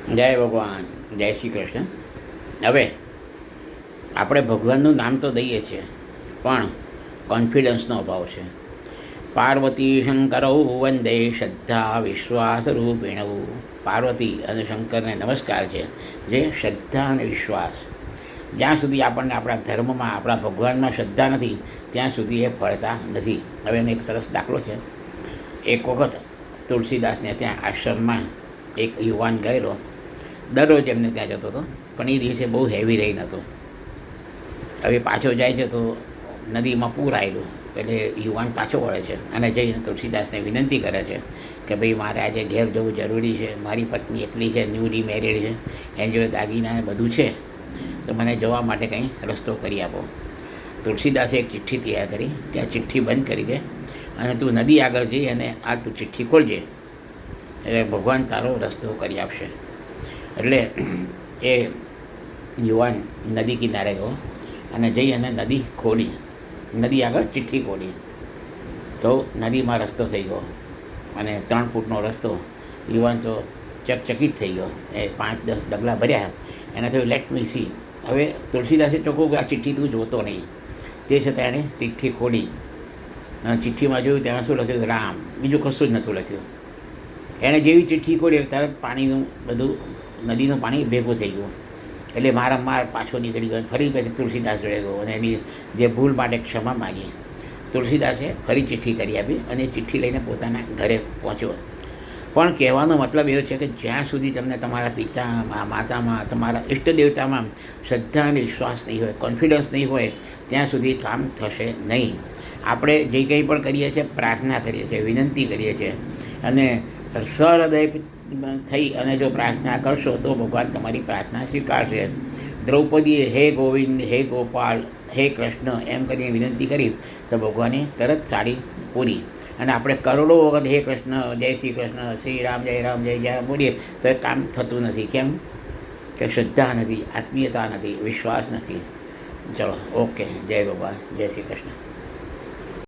જય ભગવાન, જય શ્રી કૃષ્ણ. હવે આપણે ભગવાનનું નામ તો દઈએ છીએ, પણ કોન્ફિડન્સનો અભાવ છે. પાર્વતી શંકરૌ વંદે શ્રદ્ધા વિશ્વાસ રૂપિણૌ. પાર્વતી અને શંકરને નમસ્કાર છે, જે શ્રદ્ધા અને વિશ્વાસ. જ્યાં સુધી આપણને આપણા ધર્મમાં, આપણા ભગવાનમાં શ્રદ્ધા નથી, ત્યાં સુધી એ ફળતા નથી. હવે એનો એક સરસ દાખલો છે. એક વખત તુલસીદાસને ત્યાં આશ્રમમાં એક યુવાન ગયેલો. દરરોજ એમને ત્યાં જતો હતો, પણ એ દિવસે બહુ હેવી રેઇન હતો. હવે પાછો જાય છે તો નદીમાં પૂર આવેલું, એટલે યુવાન પાછો વળે છે અને જઈને તુલસીદાસને વિનંતી કરે છે કે ભાઈ, મારે આજે ઘેર જવું જરૂરી છે. મારી પત્ની એકલી છે, ન્યૂલી મેરિડ છે, એની જોડે દાગીના બધું છે, તો મને જવા માટે કંઈ રસ્તો કરી આપો. તુલસીદાસે એક ચિઠ્ઠી તૈયાર કરી કે આ ચિઠ્ઠી બંધ કરી દે અને તું નદી આગળ જઈ અને આ તું ચિઠ્ઠી ખોલજે, એટલે ભગવાન તારો રસ્તો કરી આપશે. એટલે એ યુવાન નદી કિનારે ગયો અને જઈ અને નદી ખોલી, નદી આગળ ચિઠ્ઠી ખોલી, તો નદીમાં રસ્તો થઈ ગયો અને 3 ફૂટનો રસ્તો. યુવાન તો ચકચકિત થઈ ગયો. એ 5-10 ડગલા ભર્યા, એને થયું લેટ મી સી. હવે તુલસીદાસે ચોખ્ખું કે આ ચિઠ્ઠી તું જોતો નહીં, તે છતાં એણે ચિઠ્ઠી ખોલી અને ચિઠ્ઠીમાં જોયું તેમાં શું લખ્યું? રામ. બીજું કશું જ નહોતું લખ્યું. એણે જેવી ચિઠ્ઠી ખોલી તરત પાણીનું બધું, નદીનું પાણી ભેગું થઈ ગયું. એટલે માર પાછો નીકળી ગયો. ફરી પછી તુલસીદાસ જોડે ગયો અને એની જે ભૂલ માટે ક્ષમા માગી. તુલસીદાસે ફરી ચિઠ્ઠી કરી આપી અને ચિઠ્ઠી લઈને પોતાના ઘરે પહોંચ્યો. પણ કહેવાનો મતલબ એવો છે કે જ્યાં સુધી તમને તમારા પિતામાં, માતામાં, તમારા ઈષ્ટ દેવતામાં શ્રદ્ધા અને વિશ્વાસ નહીં હોય, કોન્ફિડન્સ નહીં હોય, ત્યાં સુધી કામ થશે નહીં. આપણે જે કંઈ પણ કરીએ છીએ, પ્રાર્થના કરીએ છીએ, વિનંતી કરીએ છીએ, અને સહૃદય થઈ અને જો પ્રાર્થના કરશો તો ભગવાન તમારી પ્રાર્થના સ્વીકારશે. દ્રૌપદીએ હે ગોવિંદ, હે ગોપાલ, હે કૃષ્ણ એમ કરીને વિનંતી કરી તો ભગવાને તરત સાડી પૂરી. અને આપણે કરોડો વખત હે કૃષ્ણ, જય શ્રી કૃષ્ણ, શ્રી રામ, જય જય બોલીએ તો એ કામ થતું નથી. કેમ? કે શ્રદ્ધા નથી, આત્મીયતા નથી, વિશ્વાસ નથી. ચલો, ઓકે. જય ભગવાન, જય શ્રી કૃષ્ણ.